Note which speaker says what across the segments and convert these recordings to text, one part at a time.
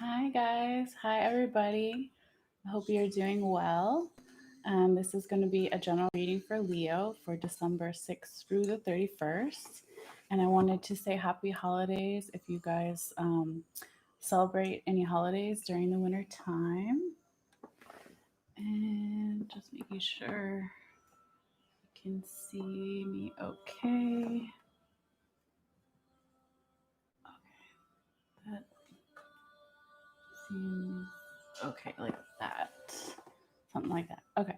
Speaker 1: Hi, guys. Hi, everybody. I hope you're doing well. This is going to be a general reading for Leo for December 6th through the 31st. And I wanted to say happy holidays if you guys celebrate any holidays during the winter time. And just making sure you can see me okay. That seems okay, like that. Something like that. Okay.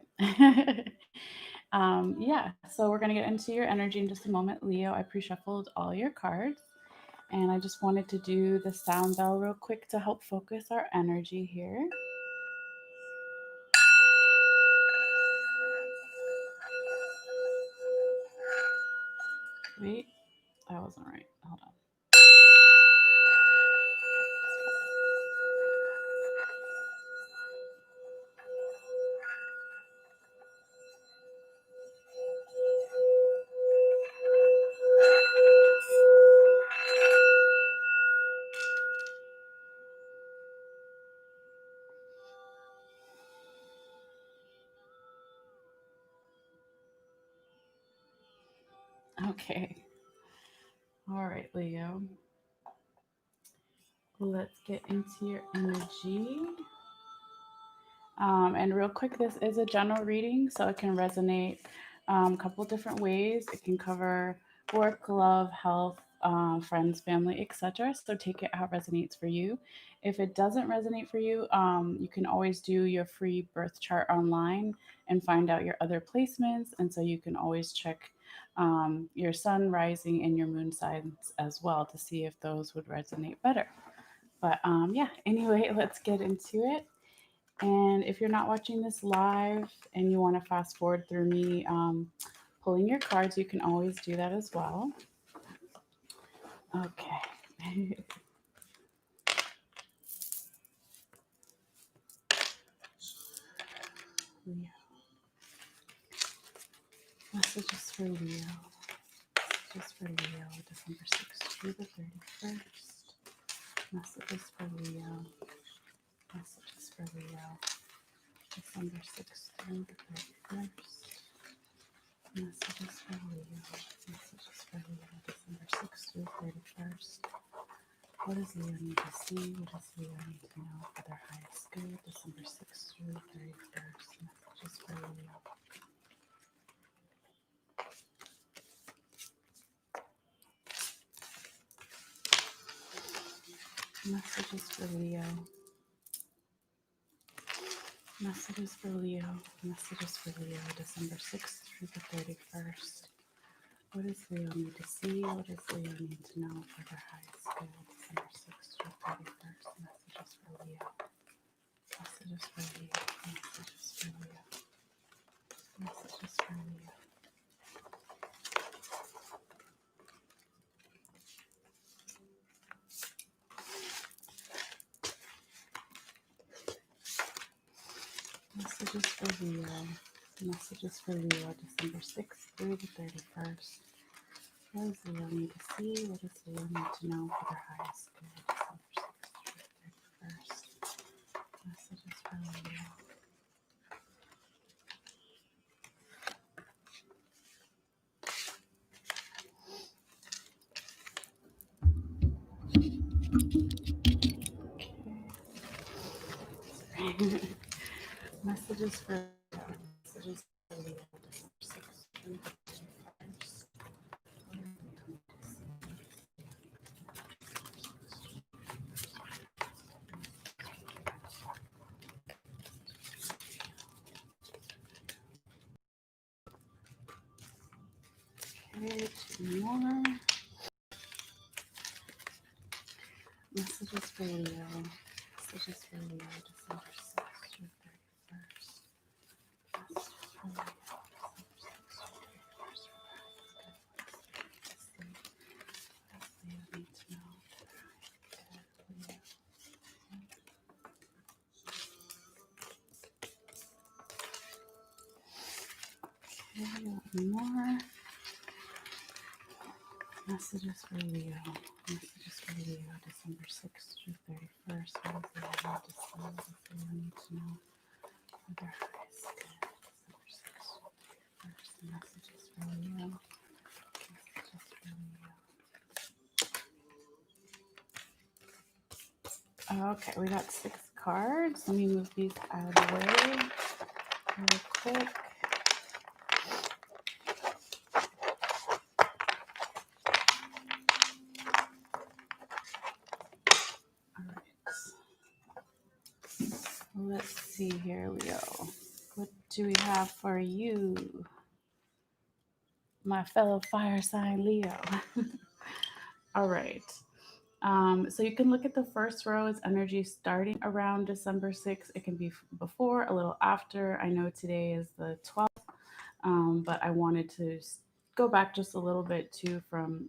Speaker 1: Yeah, so we're going to get into your energy in just a moment. Leo, I pre shuffled all your cards. And I just wanted to do the sound bell real quick to help focus our energy here. Wait, that wasn't right. Hold on. Okay. All right, Leo. Let's get into your energy. And real quick, this is a general reading, so it can resonate a couple different ways. It can cover work, love, health, friends, family, etc. So take it how it resonates for you. If it doesn't resonate for you, you can always do your free birth chart online and find out your other placements. And so you can always check your sun rising and your moon signs as well to see if those would resonate better. But yeah, anyway, let's get into it. And if you're not watching this live and you want to fast forward through me pulling your cards, you can always do that as well. Okay. Leo. Messages for Leo. Messages for Leo, December 6th through the 31st. Messages for Leo. Messages for Leo, December 6th through the 31st. Messages for Leo. Messages for Leo, December 6th through 31st. What does Leo need to see? What does Leo need to know for their highest good? December 6th through 31st. Messages for Leo. Messages for Leo. Messages for Leo. Messages for Leo. December 6th through the 31st. What does Leo need to see? What does Leo need to know for their highest good? December 6th through 31st. Messages for Leo. Messages for Leo. Messages for Leo. Messages for Leo. Messages for Leo. Messages for Leo, December 6th through the 31st. What does Leo need to see? What does Leo need to know for their highest good? December 6th through the 31st. Messages for Leo. Okay. Messages for Leo. Messages for Leo, December 6th through the 31st. Okay, two more. Messages for Leo. Messages for Leo, December 6th through 31st. Messages for Leo, December 6th through 31st. What does Leo need to know? Good, Leo. Okay, one more. Messages for Leo. Messages for Leo, December 6th through 31st. What does Leo need to see? What does Leo need to know? For their highest good. December 6th through 31st. Messages for Leo. Messages for Leo. Okay, we got 6 cards. Let me move these out of the way real quick. Let's see here, Leo. What do we have for you, my fellow fire sign Leo? All right. So you can look at the first row as energy starting around December 6th. It can be before, a little after. I know today is the 12th, but I wanted to go back just a little bit too from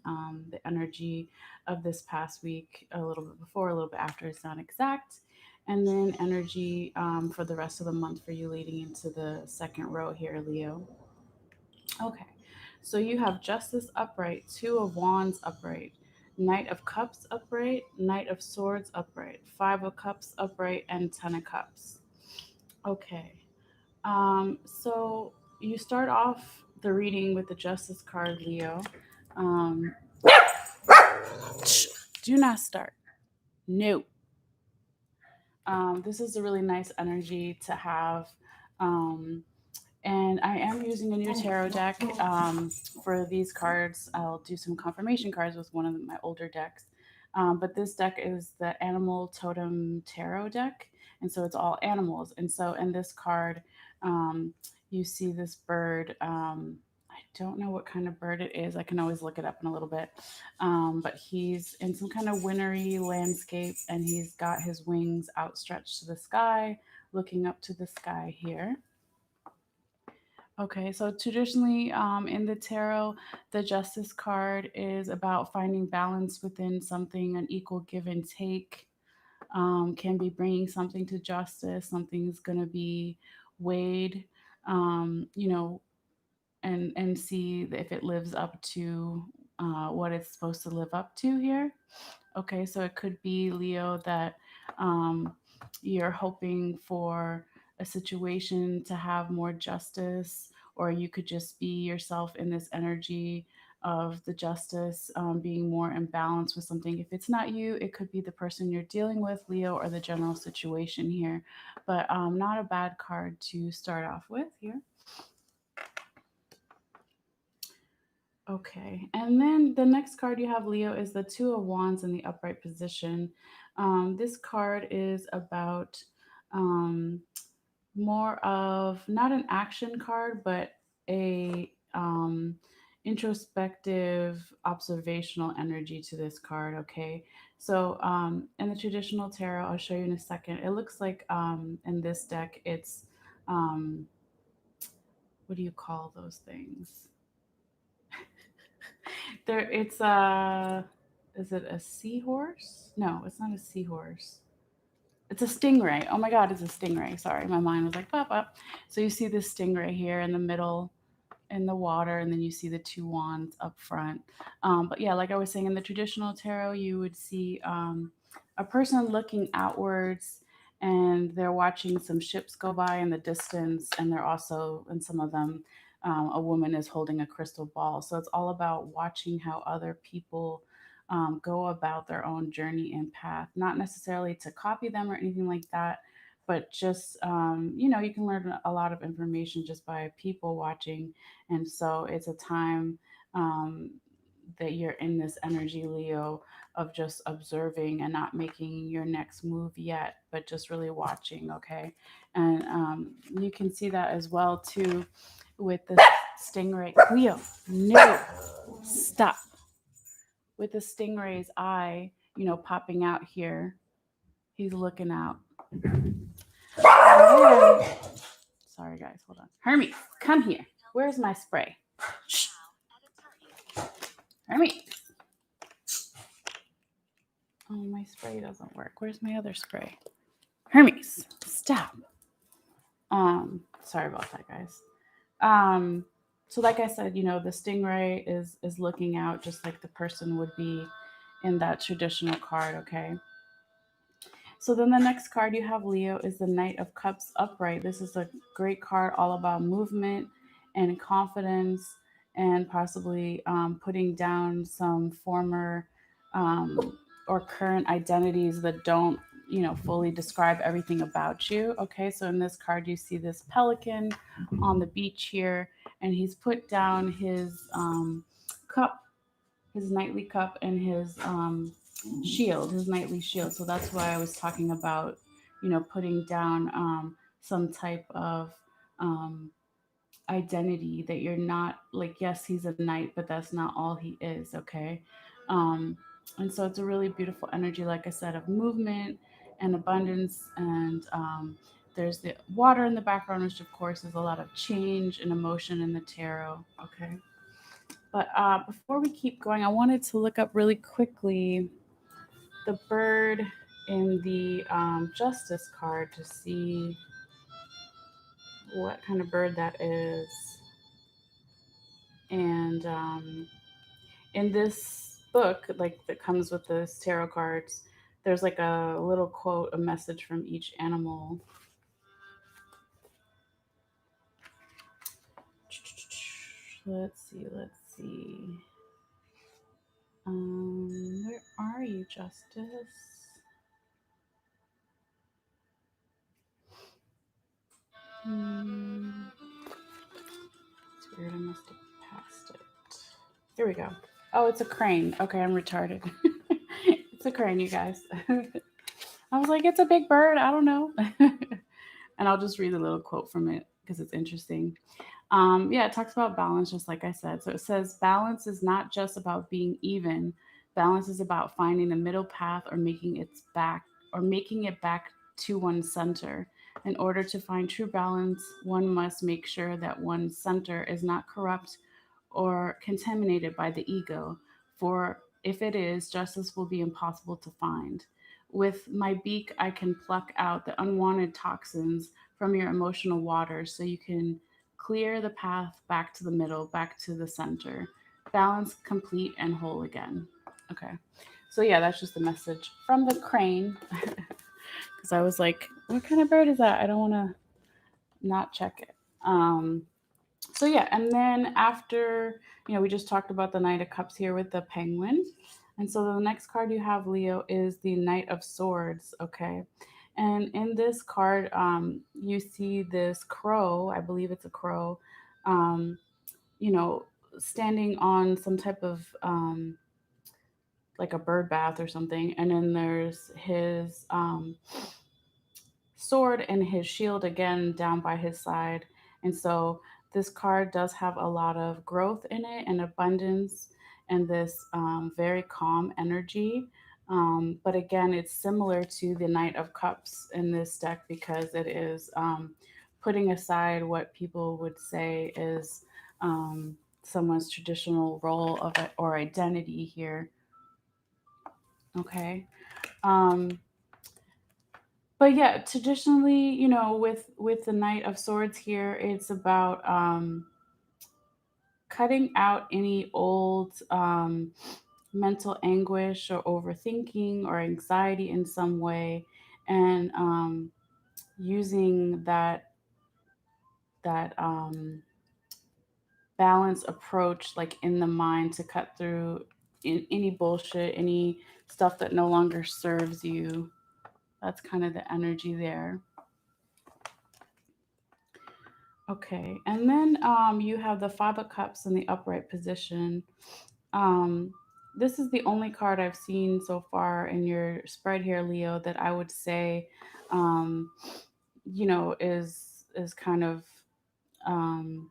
Speaker 1: the energy of this past week, a little bit before, a little bit after. It's not exact. And then energy for the rest of the month for you leading into the second row here, Leo. Okay. So you have Justice upright, Two of Wands upright, Knight of Cups upright, Knight of Swords upright, Five of Cups upright, and Ten of Cups. Okay. So you start off the reading with the Justice card, Leo. Um, do not start. No. This is a really nice energy to have. Um, and I am using a new tarot deck for these cards. I'll do some confirmation cards with one of my older decks. But this deck is the Animal Totem Tarot deck, and so it's all animals. And so in this card, um, you see this bird. I don't know what kind of bird it is. I can always look it up in a little bit. But he's in some kind of wintry landscape, and he's got his wings outstretched to the sky, looking up to the sky here. Okay, so traditionally in the tarot, the Justice card is about finding balance within something, an equal give and take. Can be bringing something to justice, something's going to be weighed, you know, and see if it lives up to what it's supposed to live up to here. Okay, so it could be, Leo, that um, you're hoping for a situation to have more justice, or you could just be yourself in this energy of the justice being more in balance with something. If it's not you, it could be the person you're dealing with, Leo, or the general situation here. But not a bad card to start off with here. Okay, and then the next card you have, Leo, is the Two of Wands in the upright position. This card is about um, more of not an action card, but a introspective, observational energy to this card. Okay, so in the traditional tarot, I'll show you in a second. It looks like in this deck, it's what do you call those things? There, it's a. Is it a seahorse? No, it's not a seahorse. It's a stingray. Oh my god, it's a stingray. Sorry, my mind was like pop up. So you see this stingray here in the middle in the water, and then you see the two wands up front. But yeah, like I was saying, in the traditional tarot, you would see a person looking outwards, and they're watching some ships go by in the distance, and they're also, in some of them, a woman is holding a crystal ball. So it's all about watching how other people go about their own journey and path, not necessarily to copy them or anything like that, but just you can learn a lot of information just by people watching. And so it's a time um, that you're in this energy, Leo, of just observing and not making your next move yet, but just really watching. Okay, and you can see that as well too with the stingray. Leo, no, stop. With the stingray's eye, popping out here, he's looking out. And then, sorry guys, hold on. Hermes, come here. Where's my spray? Shh. Hermes. Oh, my spray doesn't work. Where's my other spray? Hermes, stop. Sorry about that, guys. Um, So like I said, the stingray is looking out just like the person would be in that traditional card, okay? So then the next card you have, Leo, is the Knight of Cups upright. This is a great card all about movement and confidence and possibly putting down some former or current identities that don't, fully describe everything about you. Okay, so in this card, you see this pelican on the beach here, and he's put down his cup, his nightly cup, and his shield, his nightly shield. So that's why I was talking about, putting down some type of um, identity that you're not like, yes, he's a knight, but that's not all he is, okay? Um, and so it's a really beautiful energy, like I said, of movement and abundance. And there's the water in the background, which of course is a lot of change and emotion in the tarot, okay? But before we keep going, I wanted to look up really quickly the bird in the justice card to see what kind of bird that is. And in this book, like that comes with the tarot cards, there's like a little quote, a message from each animal. Let's see, let's see. Where are you, Justice? Hmm, it's weird. I must have passed it. Here we go. Oh, it's a crane. Okay, I'm retarded. It's a crane, you guys. I was like, it's a big bird. I don't know. And I'll just read a little quote from it because it's interesting. Yeah, it talks about balance, just like I said. So it says, balance is not just about being even. Balance is about finding the middle path or making it back to one's center. In order to find true balance, one must make sure that one's center is not corrupt or contaminated by the ego. For if it is, justice will be impossible to find. With my beak, I can pluck out the unwanted toxins from your emotional waters so you can clear the path back to the middle, back to the center. Balance, complete, and whole again. Okay. So, yeah, that's just the message from the crane. Because I was like, what kind of bird is that? I don't want to not check it. So yeah, and then after, we just talked about the Knight of Cups here with the penguin. And so the next card you have, Leo, is the Knight of Swords, okay? And in this card, you see this crow, I believe it's a crow, um, you know, standing on some type of like a bird bath or something. And then there's his sword and his shield again down by his side. And so this card does have a lot of growth in it and abundance and this very calm energy. But again, it's similar to the Knight of Cups in this deck because it is putting aside what people would say is someone's traditional role of it or identity here. Okay. Um, but yeah, traditionally, with the Knight of Swords here, it's about cutting out any old mental anguish or overthinking or anxiety in some way, and using that balanced approach, like in the mind, to cut through any bullshit, any stuff that no longer serves you. That's kind of the energy there. Okay, and then you have the Five of Cups in the upright position. Um, this is the only card I've seen so far in your spread here, Leo, that I would say, um, is kind of um,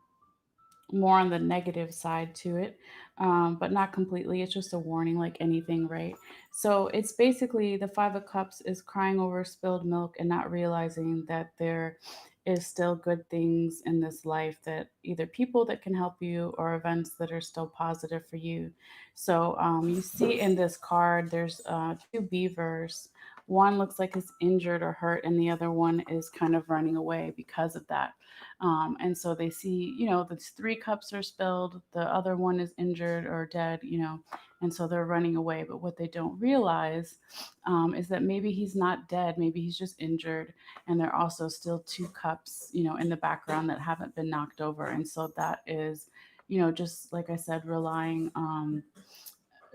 Speaker 1: more on the negative side to it, but not completely. It's just a warning, like anything, right? So it's basically the Five of Cups is crying over spilled milk and not realizing that there is still good things in this life, that either people that can help you or events that are still positive for you. So you see in this card, there's two beavers. one looks like it's injured or hurt, and the other one is kind of running away because of that. And so they see, the three cups are spilled, the other one is injured or dead, and so they're running away. But what they don't realize is that maybe he's not dead, maybe he's just injured, and there are also still two cups, in the background that haven't been knocked over. And so that is, just like I said, relying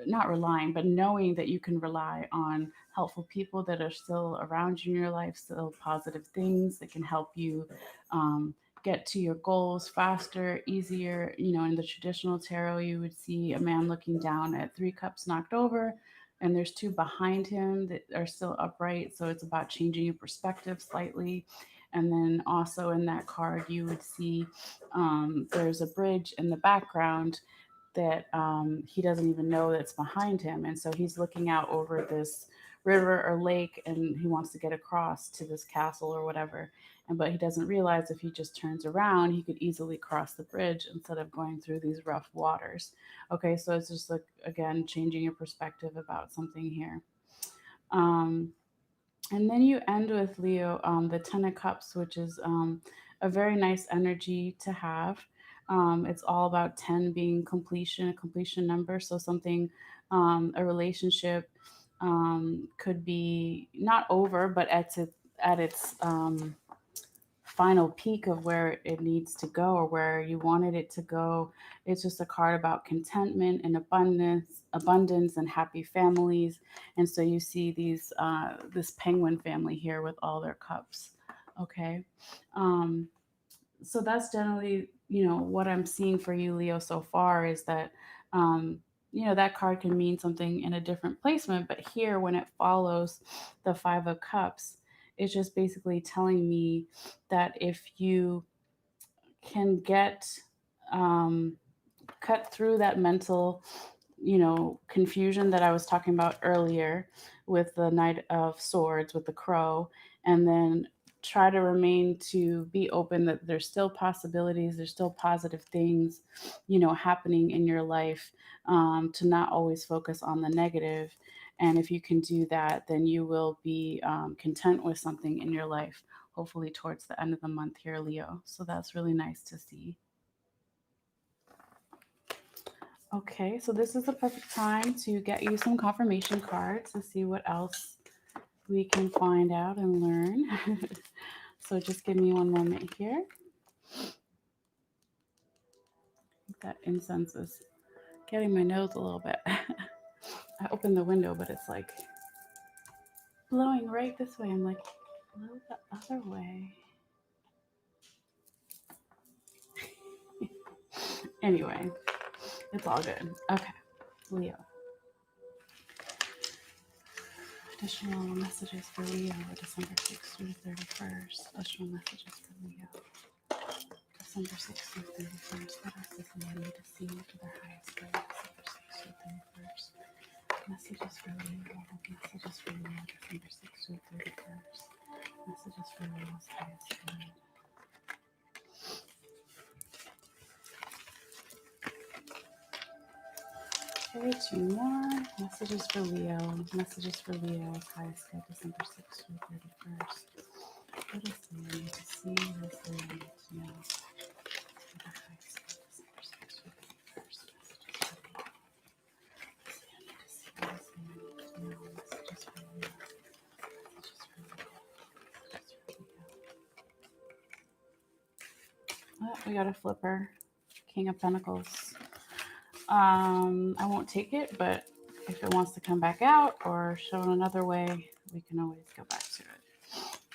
Speaker 1: not relying, but knowing that you can rely on helpful people that are still around you in your life, still positive things that can help you um, get to your goals faster, easier. In the traditional tarot, you would see a man looking down at three cups knocked over, and there's two behind him that are still upright. So it's about changing your perspective slightly. And then also in that card, you would see there's a bridge in the background that he doesn't even know that's behind him. And so he's looking out over this river or lake, and he wants to get across to this castle or whatever. But he doesn't realize if he just turns around, he could easily cross the bridge instead of going through these rough waters. Okay, so it's just like, again, changing your perspective about something here. Um, and then you end with Leo, the Ten of Cups, which is a very nice energy to have. It's all about 10 being completion, a completion number. So something, a relationship could be not over, but at its final peak of where it needs to go or where you wanted it to go. It's just a card about contentment and abundance and happy families. And so you see this penguin family here with all their cups. Okay. Um, so that's generally, what I'm seeing for you, Leo, so far is that, um, that card can mean something in a different placement. But here, when it follows the Five of Cups, it's just basically telling me that if you can um, cut through that mental, confusion that I was talking about earlier with the Knight of Swords, with the crow, and then try to remain to be open that there's still possibilities, there's still positive things, happening in your life, to not always focus on the negative. And if you can do that, then you will be content with something in your life, hopefully towards the end of the month here, Leo. So that's really nice to see. Okay, so this is the perfect time to get you some confirmation cards to see what else we can find out and learn. So just give me one moment here. That incense is getting my nose a little bit. I opened the window, but it's like blowing right this way. I'm like, blow the other way. Anyway, it's all good. Okay, Leo. Additional messages for Leo, December 6th through the 31st. Additional messages for Leo, December 6th through 31st. What else does Leo need to see for their highest good? December 6th through 31st. Messages for Leo, messages for Leo, December 6th through 31st. Messages for Leo's highest good. Okay, two more. Messages for Leo. Messages for Leo's highest good, December 6th through 31st. What does Leo need to see? What does Leo need to know? For the highest good, December 6th through 31st. Messages for Leo. What does Leo need to see? What does Leo need to know? Messages for Leo. Messages for Leo. Messages for Leo. Oh, we got a flipper. King of Pentacles. I won't take it, but if it wants to come back out or show in another way, we can always go back to it.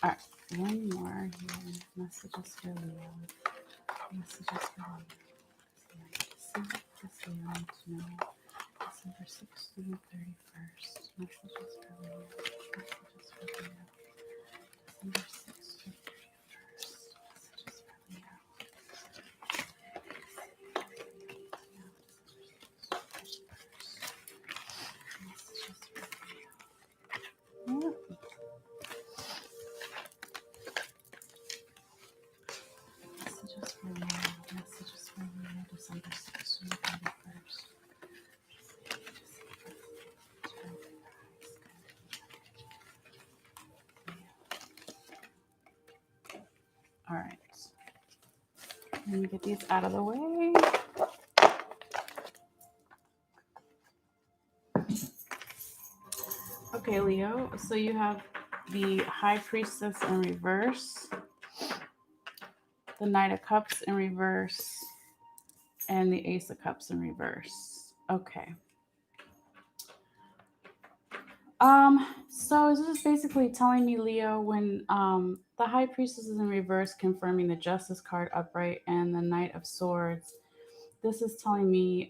Speaker 1: All right, one more here. Messages for Leo. Messages for Leo. What does Leo need to know? December 6th through 31st. Messages for Leo. Messages for Leo. December 6th through 31st. Messages for Leo. Messages for Leo. Messages for Leo. December 6th through 31st. Let me get these out of the way. Okay, Leo. So you have the High Priestess in reverse, the Knight of Cups in reverse, and the Ace of Cups in reverse. Okay. So this is basically telling me, Leo, when the High Priestess is in reverse, confirming the Justice card upright and the Knight of Swords. This is telling me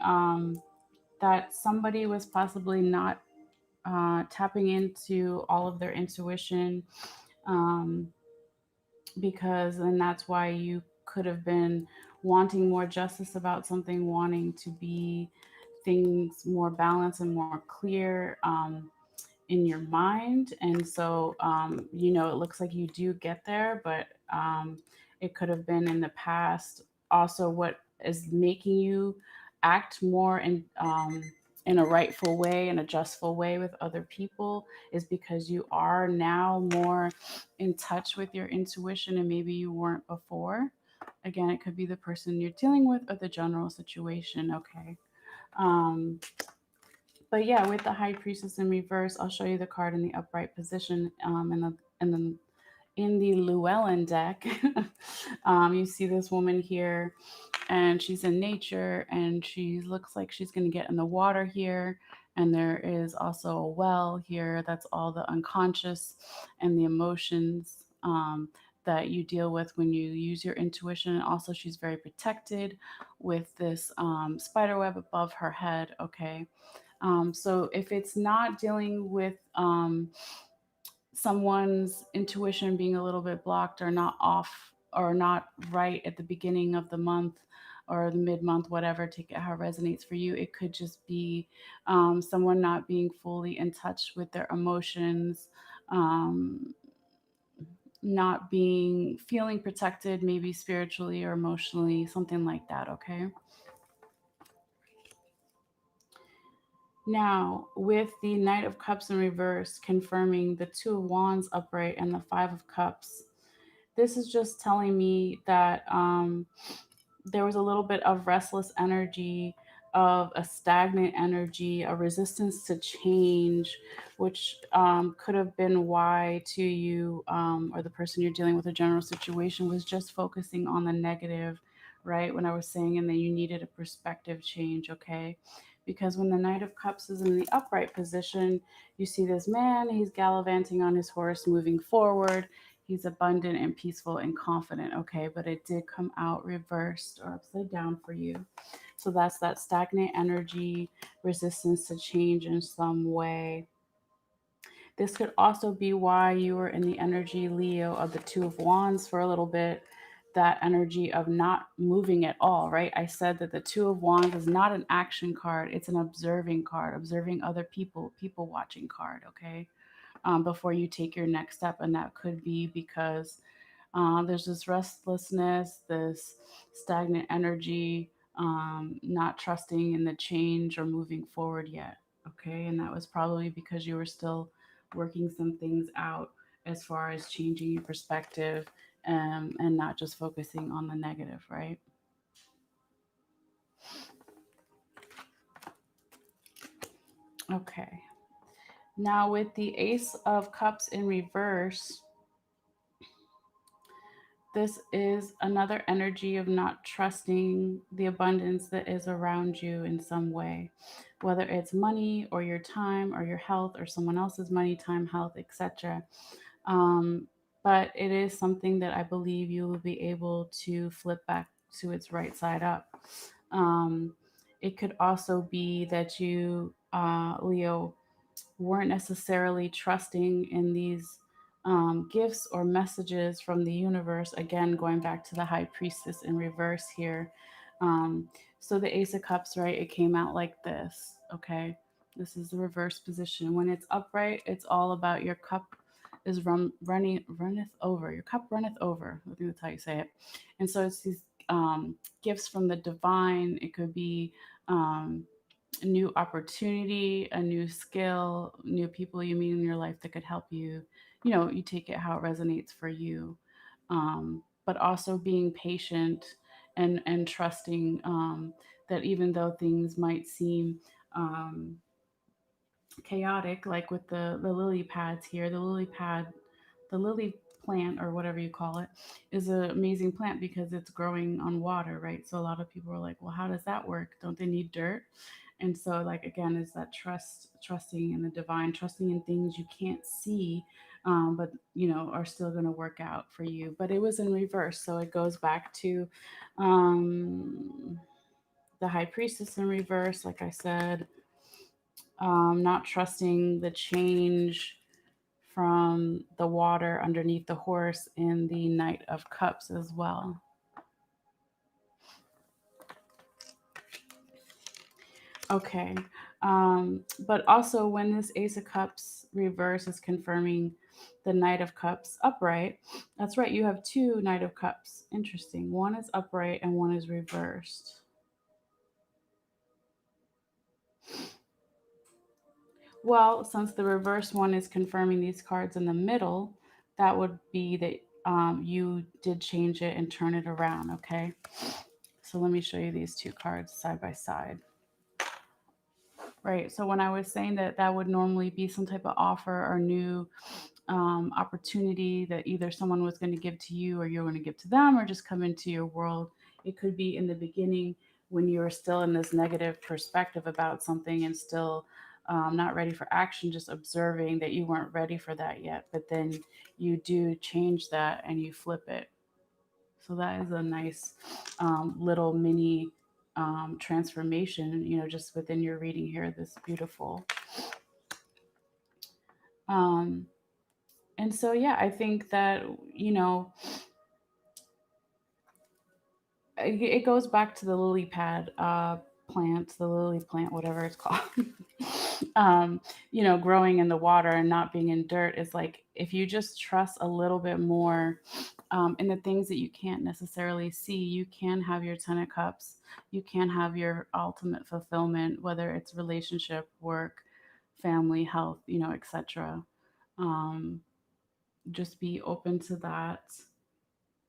Speaker 1: that somebody was possibly not tapping into all of their intuition, um, because then that's why you could have been wanting more justice about something, wanting to be things more balanced and more clear. In your mind. And so, it looks like you do get there, but it could have been in the past. Also, what is making you act more in a rightful way, in a justful way with other people, is because you are now more in touch with your intuition and maybe you weren't before. Again, it could be the person you're dealing with or the general situation. Okay. Um, but yeah, with the High Priestess in reverse, I'll show you the card in the upright position in the Llewellyn deck. You see this woman here, and she's in nature, and she looks like she's going to get in the water here. And there is also a well here. That's all the unconscious and the emotions that you deal with when you use your intuition. And also, she's very protected with this spider web above her head. Okay. So if it's not dealing with someone's intuition being a little bit blocked or not off or not right at the beginning of the month or the mid month, whatever, take it how it resonates for you. It could just be someone not being fully in touch with their emotions, um, not being feeling protected, maybe spiritually or emotionally, something like that. Okay. Now, with the Knight of Cups in reverse, confirming the Two of Wands upright and the Five of Cups, this is just telling me that there was a little bit of restless energy, of a stagnant energy, a resistance to change, which could have been why to you or the person you're dealing with a general situation was just focusing on the negative, right? When I was saying, and then you needed a perspective change, okay? Because when the Knight of Cups is in the upright position, you see this man, he's gallivanting on his horse, moving forward. He's abundant and peaceful and confident, okay? But it did come out reversed or upside down for you. So that's that stagnant energy, resistance to change in some way. This could also be why you were in the energy, Leo, of the Two of Wands for a little bit. That energy of not moving at all, right? I said that the Two of Wands is not an action card, it's an observing card, observing other people, people watching card, okay? Before you take your next step. And that could be because there's this restlessness, this stagnant energy, not trusting in the change or moving forward yet. Okay. And that was probably because you were still working some things out as far as changing your perspective and not just focusing on the negative, right? Okay. Now, with the Ace of Cups in reverse, this is another energy of not trusting the abundance that is around you in some way, whether it's money or your time or your health or someone else's money, time, health, etc. Um, but it is something that I believe you will be able to flip back to its right side up. Um, it could also be that you, Leo, weren't necessarily trusting in these gifts or messages from the universe. Again, going back to the High Priestess in reverse here. Um, so the Ace of Cups, right? It came out like this. Okay. This is the reverse position. When it's upright, it's all about your cup is runneth over. Your cup runneth over. I think that's how you say it. And so it's these gifts from the divine. It could be a new opportunity, a new skill, new people you meet in your life that could help you. You take it how it resonates for you. But also being patient and trusting that even though things might seem um, chaotic, like with the lily pads here, the lily plant or whatever you call it, is an amazing plant because it's growing on water, right? So a lot of people are like, well, how does that work? Don't they need dirt? And so, like, again, is that trusting in the divine, trusting in things you can't see, but are still going to work out for you. But it was in reverse, so it goes back to um, the high priestess in reverse, like I said, not trusting the change from the water underneath the horse in the Knight of Cups as well. Okay. But also, when this Ace of Cups reverse is confirming the Knight of Cups upright, that's right, you have two Knight of Cups. Interesting. One is upright and one is reversed. Well, since the reverse one is confirming these cards in the middle, that would be that you did change it and turn it around, okay? So let me show you these two cards side by side. Right. So when I was saying that that would normally be some type of offer or new opportunity that either someone was going to give to you or you're going to give to them or just come into your world, it could be in the beginning when you're still in this negative perspective about something and still not ready for action, just observing that you weren't ready for that yet. But then you do change that and you flip it. So that is a nice little mini transformation, just within your reading here. This beautiful. Um, and so, yeah, I think that, it goes back to the lily pad plant, the lily plant, whatever it's called. um, growing in the water and not being in dirt is like if you just trust a little bit more in the things that you can't necessarily see, you can have your 10 of cups, you can have your ultimate fulfillment, whether it's relationship, work, family, health, etc. um, just be open to that.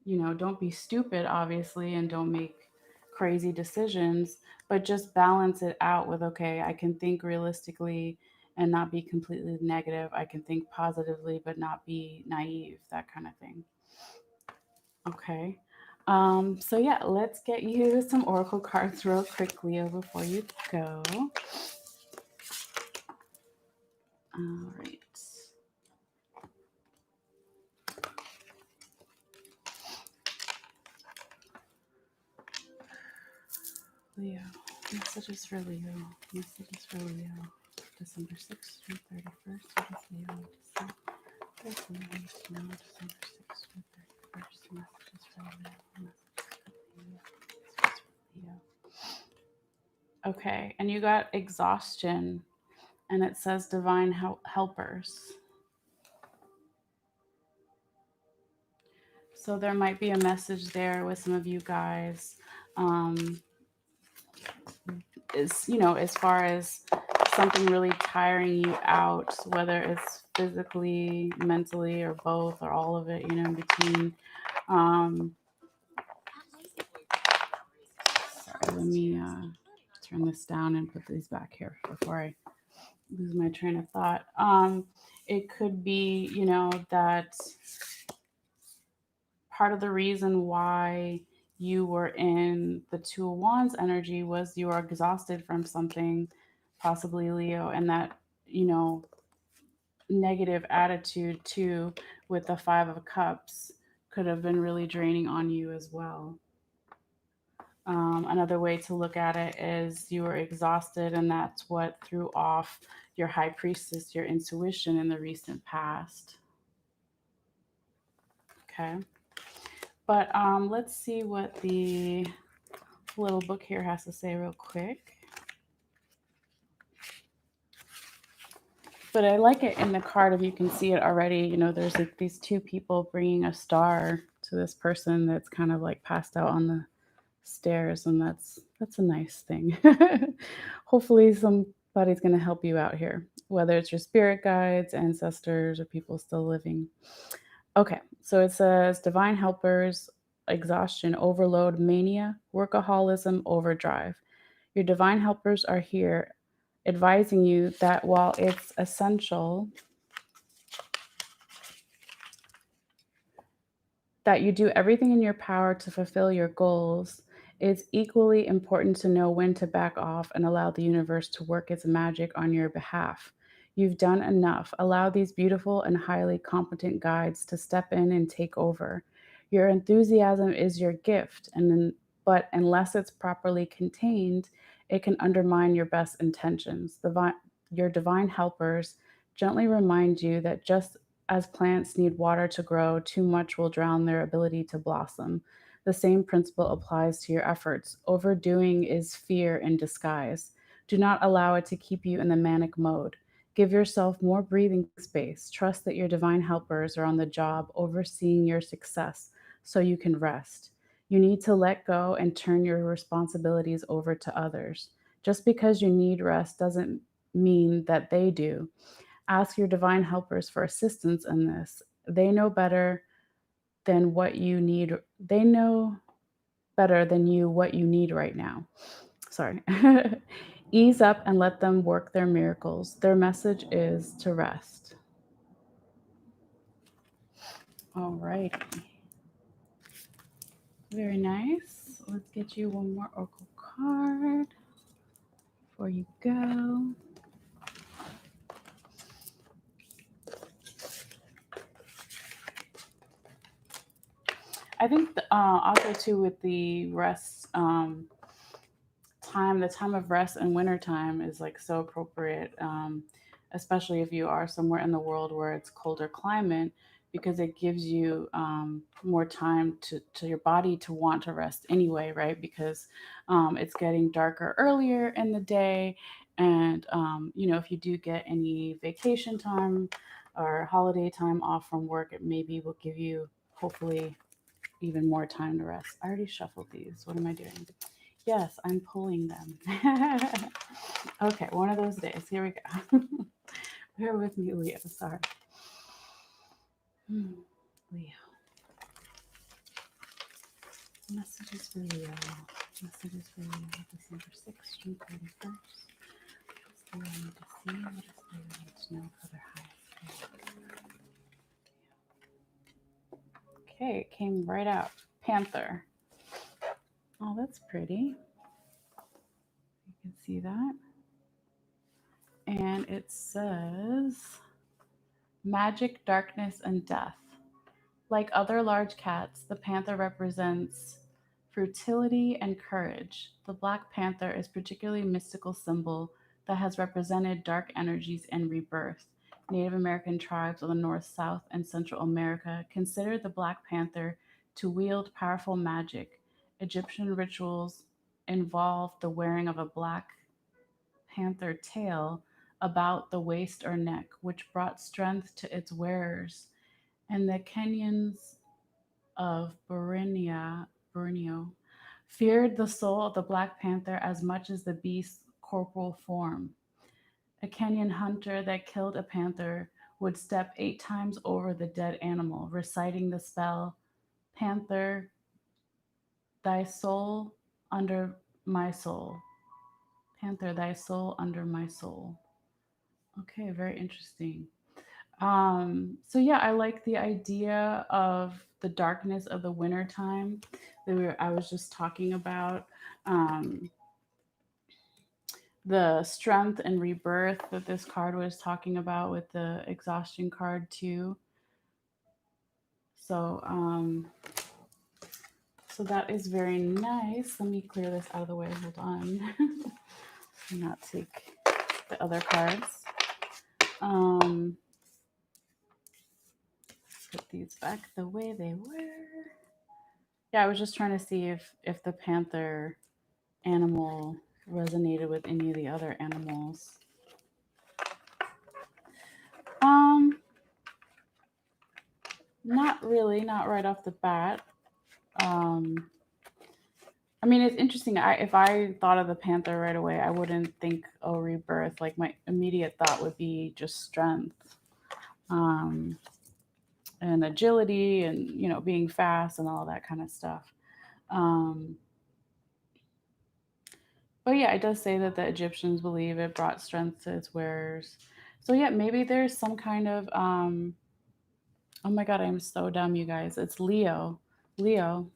Speaker 1: Don't be stupid, obviously, and don't make crazy decisions, but just balance it out with, okay, I can think realistically and not be completely negative. I can think positively, but not be naive, that kind of thing. Okay. So yeah, let's get you some oracle cards real quickly before you go. All right. Leo. Messages for Leo. Messages for Leo. December 6th through 31st. What does Leo need to see? There's Leo needs to know December 6th through 31st. Messages for Leo. Messages for Leo. Messages for Leo. Okay, and you got exhaustion, and it says divine helpers. So there might be a message there with some of you guys. Is as far as something really tiring you out, whether it's physically, mentally, or both, or all of it, in between. Um, Sorry, let me turn this down and put these back here before I lose my train of thought. It could be, that part of the reason why you were in the Two of Wands energy was you were exhausted from something, possibly Leo, and that, negative attitude too with the Five of Cups could have been really draining on you as well. Another way to look at it is you were exhausted, and that's what threw off your high priestess, your intuition in the recent past. Okay. But let's see what the little book here has to say real quick. But I like it in the card if you can see it already. There's like these two people bringing a star to this person that's kind of like passed out on the stairs, and that's a nice thing. Hopefully somebody's going to help you out here, whether it's your spirit guides, ancestors, or people still living. Okay, so it says divine helpers exhaustion, overload, mania, workaholism, overdrive. Your divine helpers are here advising you that while it's essential that you do everything in your power to fulfill your goals, it's equally important to know when to back off and allow the universe to work its magic on your behalf. You've done enough. Allow these beautiful and highly competent guides to step in and take over. Your enthusiasm is your gift, but unless it's properly contained, it can undermine your best intentions. Your divine helpers gently remind you that just as plants need water to grow, too much will drown their ability to blossom. The same principle applies to your efforts. Overdoing is fear in disguise. Do not allow it to keep you in the manic mode. Give yourself more breathing space. Trust that your divine helpers are on the job overseeing your success so you can rest. You need to let go and turn your responsibilities over to others. Just because you need rest doesn't mean that they do. Ask your divine helpers for assistance in this. They know better than what you need. They know better than you what you need right now. Sorry. Ease up and let them work their miracles. Their message is to rest. All right. Very nice. Let's get you one more oracle card before you go. I think also too with the rest time, the time of rest and winter time is like so appropriate, especially if you are somewhere in the world where it's colder climate, because it gives you more time to your body to want to rest anyway, right? Because it's getting darker earlier in the day, and if you do get any vacation time or holiday time off from work, it maybe will give you hopefully even more time to rest. I already shuffled these. What am I doing? Yes, I'm pulling them. Okay, one of those days. Here we go. Bear with me, Leo. Sorry. Leo. Messages for Leo. Messages for Leo. December 6th, June 31st. What does Leo need to see? What does Leo need to know for their highest good? Okay, it came right out. Panther. Oh, that's pretty. You can see that. And it says magic, darkness, and death. Like other large cats, the panther represents fertility and courage. The black panther is a particularly mystical symbol that has represented dark energies and rebirth. Native American tribes of the North, South, and Central America consider the black panther to wield powerful magic. Egyptian rituals involve the wearing of a black panther tail about the waist or neck, which brought strength to its wearers. And the Kenyans of Borneo feared the soul of the Black Panther as much as the beast's corporal form. A Kenyan hunter that killed a panther would step 8 times over the dead animal, reciting the spell, Panther, thy soul under my soul. Panther, thy soul under my soul. Okay, very interesting. So yeah, I like the idea of the darkness of the winter time I was just talking about. Um, the strength and rebirth that this card was talking about with the exhaustion card too. So so that is very nice. Let me clear this out of the way. Hold on. Not take the other cards. Um, put these back the way they were. Yeah, I was just trying to see if the panther animal resonated with any of the other animals. Um, Not really, not right off the bat. Um, I mean, it's interesting. If I thought of the panther right away, I wouldn't think, oh, rebirth. Like my immediate thought would be just strength. Um, and agility and being fast and all that kind of stuff. Um, but yeah, it does say that the Egyptians believe it brought strength to its wearers. So yeah, maybe there's some kind of oh my god, I'm so dumb, you guys. It's Leo. Leo.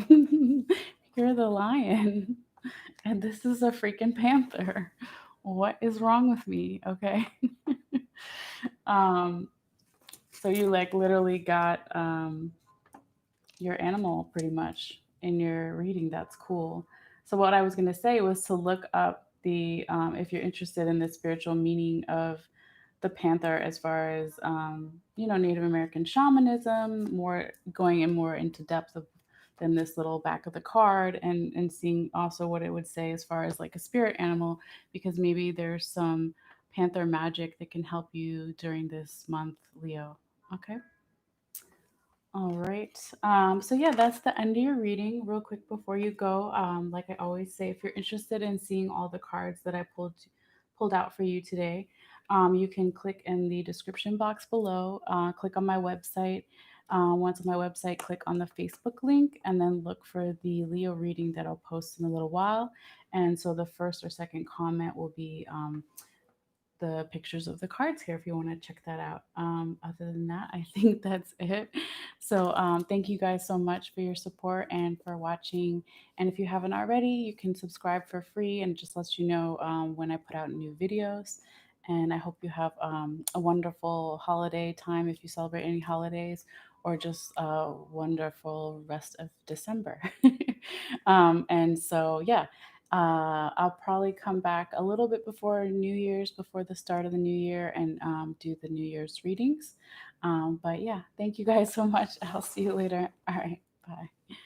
Speaker 1: You're the lion. And this is a freaking panther. What is wrong with me? Okay. um, so you like literally got your animal pretty much in your reading. That's cool. So what I was gonna say was to look up the if you're interested in the spiritual meaning of the panther as far as Native American shamanism, more going in more into depth of than this little back of the card, and seeing also what it would say as far as like a spirit animal, because maybe there's some panther magic that can help you during this month, Leo. Okay. All right. So yeah, that's the end of your reading. Real quick before you go, like I always say, if you're interested in seeing all the cards that I pulled out for you today, you can click in the description box below. Click on my website. Once on my website, click on the Facebook link, and then look for the Leo reading that I'll post in a little while. And so the first or second comment will be the pictures of the cards here if you want to check that out. Other than that, I think that's it. So, thank you guys so much for your support and for watching. And if you haven't already, you can subscribe for free and it just lets you know when I put out new videos. And I hope you have a wonderful holiday time if you celebrate any holidays, or just a wonderful rest of December. And so, yeah, I'll probably come back a little bit before New Year's, before the start of the new year, and do the New Year's readings. But yeah, thank you guys so much. I'll see you later. All right. Bye.